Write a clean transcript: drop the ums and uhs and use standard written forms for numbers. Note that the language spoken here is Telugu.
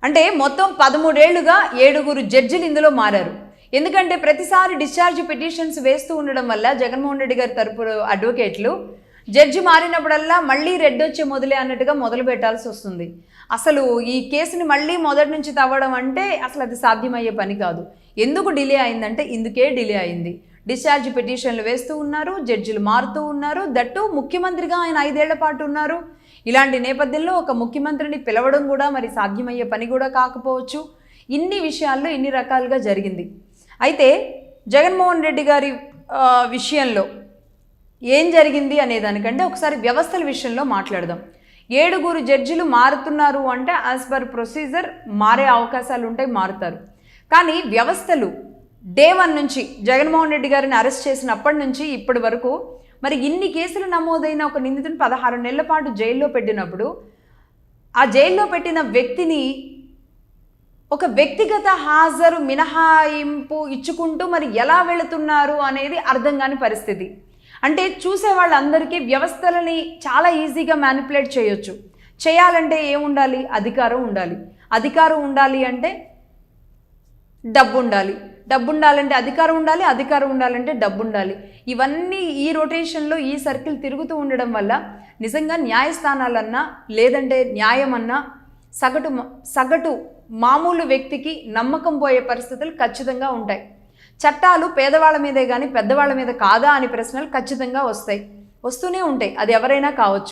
అంటే మొత్తం 13 ఏళ్లుగా 7 జడ్జిలు ఇందులో మారారు. ఎందుకంటే ప్రతిసారి డిశ్చార్జ్ పిటిషన్స్ వేస్తూ ఉండడం వల్ల జగన్మోహన్ రెడ్డి గారి తరపు అడ్వకేట్లు జడ్జి మారినప్పుడల్లా మళ్ళీ రెడ్ వచ్చే మొదలే అన్నట్టుగా మొదలు పెట్టాల్సి వస్తుంది. అసలు ఈ కేసుని మళ్ళీ మొదటి నుంచి తవ్వడం అంటే అసలు అది సాధ్యమయ్యే పని కాదు. ఎందుకు డిలే అయిందంటే ఇందుకే డిలే అయింది. డిశ్చార్జ్ పిటిషన్లు వేస్తూ ఉన్నారు, జడ్జిలు మారుతూ ఉన్నారు, దట్టు ముఖ్యమంత్రిగా ఆయన 5 ఏళ్ల పాటు ఉన్నారు. ఇలాంటి నేపథ్యంలో ఒక ముఖ్యమంత్రిని పిలవడం కూడా మరి సాధ్యమయ్యే పని కూడా కాకపోవచ్చు. ఇన్ని విషయాల్లో ఇన్ని రకాలుగా జరిగింది. అయితే జగన్మోహన్ రెడ్డి గారి విషయంలో ఏం జరిగింది అనే దానికంటే ఒకసారి వ్యవస్థల విషయంలో మాట్లాడదాం. 7 జడ్జిలు మారుతున్నారు అంటే యాజ్ పర్ ప్రొసీజర్ మారే అవకాశాలు ఉంటాయి, మారుతారు. కానీ వ్యవస్థలు డే 1 నుంచి జగన్మోహన్ రెడ్డి గారిని అరెస్ట్ చేసినప్పటి నుంచి ఇప్పటి వరకు మరి ఇన్ని కేసులు నమోదైన ఒక నిందితుని 16 నెలల పాటు జైల్లో పెట్టినప్పుడు ఆ జైల్లో పెట్టిన వ్యక్తిని ఒక వ్యక్తిగత హాజరు మినహాయింపు ఇచ్చుకుంటూ మరి ఎలా వెళుతున్నారు అనేది అర్థం కాని పరిస్థితి. అంటే చూసే వాళ్ళందరికీ వ్యవస్థలని చాలా ఈజీగా మ్యానిపులేట్ చేయొచ్చు. చేయాలంటే ఏముండాలి? అధికారం ఉండాలి. అధికారం ఉండాలి అంటే డబ్బు ఉండాలి. డబ్బు ఉండాలంటే అధికారం ఉండాలి. అధికారం ఉండాలంటే డబ్బు ఉండాలి. ఇవన్నీ ఈ రొటేషన్లో ఈ సర్కిల్ తిరుగుతూ ఉండడం వల్ల నిజంగా న్యాయస్థానాలన్నా లేదంటే న్యాయమన్నా సగటు మామూలు వ్యక్తికి నమ్మకం పోయే పరిస్థితులు ఖచ్చితంగా ఉంటాయి. చట్టాలు పేదవాళ్ళ మీదే కానీ పెద్దవాళ్ళ మీద కాదా అని ప్రశ్నలు ఖచ్చితంగా వస్తూనే ఉంటాయి. అది ఎవరైనా కావచ్చు.